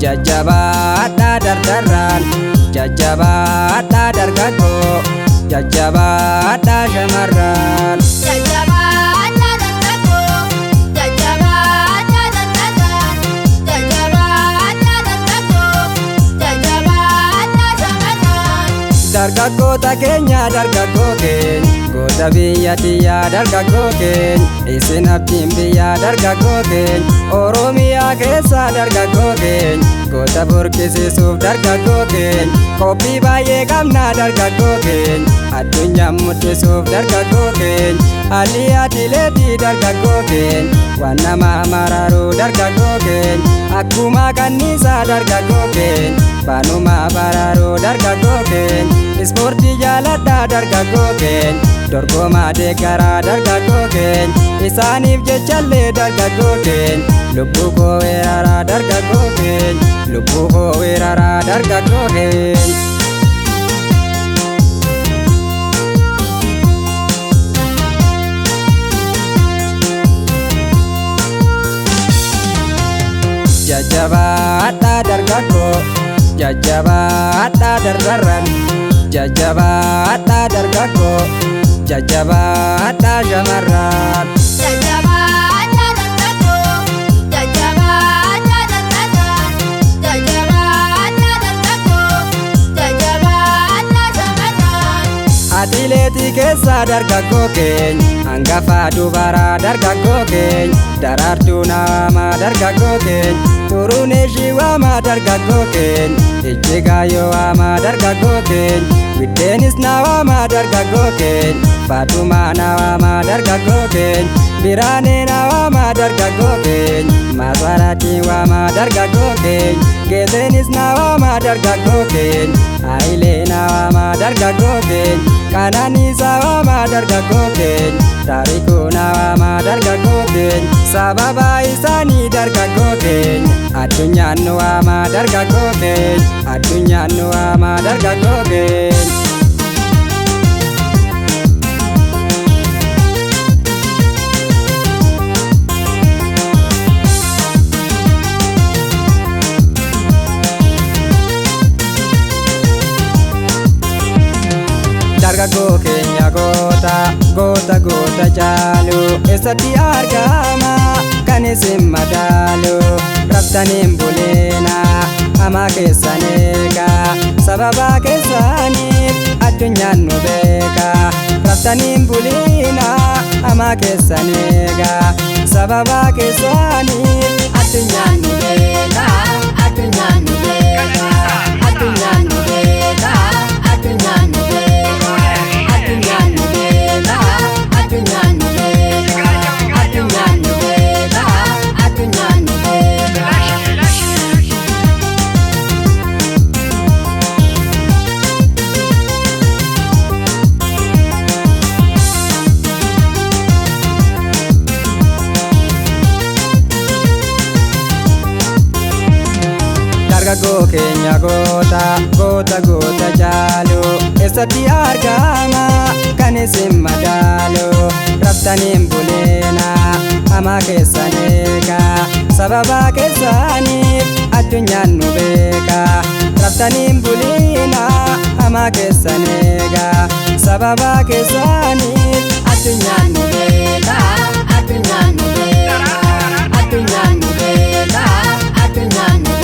Jajjabaadhaa dardarraan, jajjabaadhaa dargaggoo, jajjabaadhaa shamarran. Jajjabaadhaa dargaggoo, jajjabaadhaa dardarraan, jajjabaadhaa dargaggoo, jajjabaadhaa shamarran. Dargaggoota keenya dargaggoo keenya, goota biyya tiyyaa dargaggoo keenya, isin abdiin biyyaa dargaggoo keenya, Oromiyaa keessaa dargaggoo keenya, goota burqisiisuuf dargaggoo keenya, qophii baay'ee qabnaa dargaggoo keenya, addunyaan mul'isuuf dargaggoo keenya, haalli atileetii dargaggoo keenya, waan nama mararuu dargaggoo keenya, akkuma kanniisaa dargaggoo keenya, baanuma bararuu dargaggoo keenya, ispoortii jaaladhaa dargaggoo keenya, dorgomaa deeggaraa dargaggoo keenya, isaaniif jechallee dargaggoo keenya, lubbuu koo weeraraa dargaggoo keenya, lubbuu koo weeraraa dargaggoo keenya. Jajjabaadhaa dargaggoo, jajjabaadhaa dardarran, jajjabaadhaa dargaggoo, jajjabaadhaa shamarran. Jajjabaadhaa dargaggoo, jajjabaadhaa dardarraan, jajjabaadhaa dargaggoo, jajjabaadhaa shamarran. Atileetii keessaa dargaggoo keenya, hangafaa dubaraa dargaggoo keenya, daraartuu namaa dargaggoo keenya, Xuruneeshii waamaa dargaggoo keenya, Ijjigaayyoo waamaa dargaggoo keenya, Biddeenis na waamaa dargaggoo keenya, Faatumaa na waamaa dargaggoo keenya, Biraanee na waamaa dargaggoo keenya, Maasaraatiin waamaa dargaggoo keenya, Geeteenis na waamaa dargaggoo keenya, Hayilee na waamaa dargaggoo keenya, Qananiisaa waamaa dargaggoo keenya, Taarikuu na waamaa dargaggoo keenya, sababa isaanii dargaggoo keenya, addunyaan nu waamaa dargaggoo keenya, addunyaan nu waamaa dargaggoo keenya. Dargaggoo keenya goota, goota goota caalu, eessatti argama kan isin madaalu, raftaniin buleena hamaa keessan eega, sababa keessaniif addunyaan nu beeka, raftaniin buleena hamaa keessan eega, sababa keessaniif addunyaan nu beeka, addunyaan nu beeka, addunyaan nu beeka, addunyaan nu beeka. Dargaggoo keenya goota, goota goota caalu, eessatti argama kan isin madaalu, raftaniin buleena hamaa keessan eega, sababa keessaniif addunyaan nu beeka, raftaniin buleena hamaa keessan eega, sababa keessaniif addunyaan nu beeka, addunyaan nu beeka, addunyaan nu beeka, addunyaan nu beeka.